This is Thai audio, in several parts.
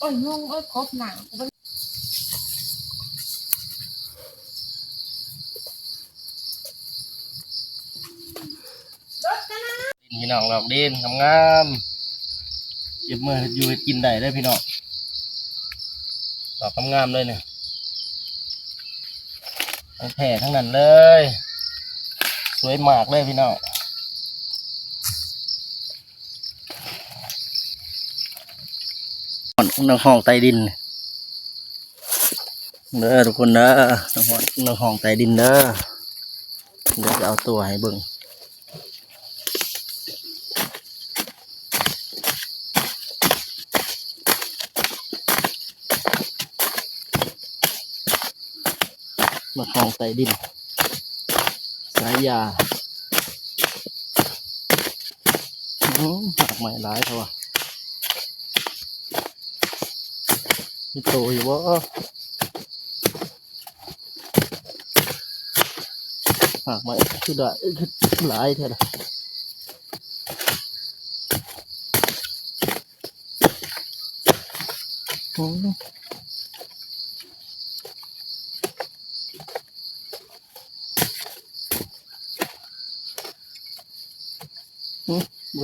อ้ยนุ่งอ้ยครบหนังพี่น้องดอกดินงามๆเก็บมืออยู่ให้กินได้เลยพี่น้องดอกงามๆเลยเนี่ยทั้งแผ่ทั้งนั้นเลยสวยมากเลยพี่น้องน้ำห้องใต้ดินเด้อทุกคนเด้อน้ำห้องใต้ดินเด้อเดี๋ยวจะเอาตัวให้เบิ่งน้ำห้องใต้ดินสายยาหักไม้หลายเท่าไหร่มีโตอยู่บ่หักไม้คือได้หลายเท่าไหร่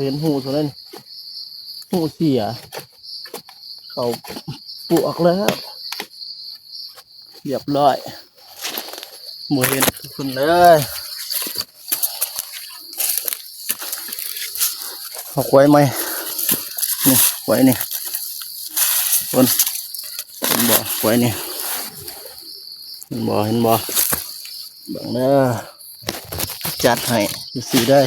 เห็นหูตัวนั้นหูเสียเขาปวกแล้วเรียบร้อยหมูเห็นคุณเลยเอาไว้ไหมนี่ไว้นี่คนเห็นบ่ไว้นี่เห็นบ่บังเด้อจัดให้สีได้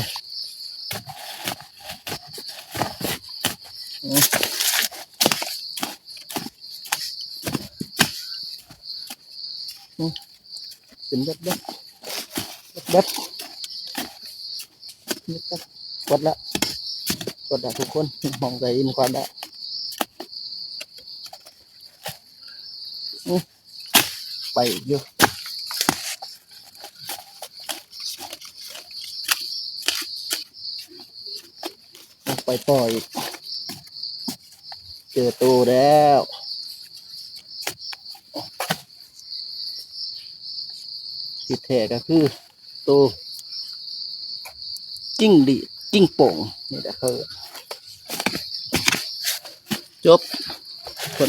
เป็นแบบกดละทุกคนมองใจอินควันละไปเยอะไปต่ออีกเจอตัวแล้วที่แท้ก็คือตัวจิ้งดีจิ้งโป่งนี่แหละคือจบคน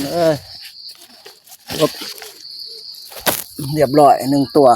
จบเรียบร้อย1 ตัว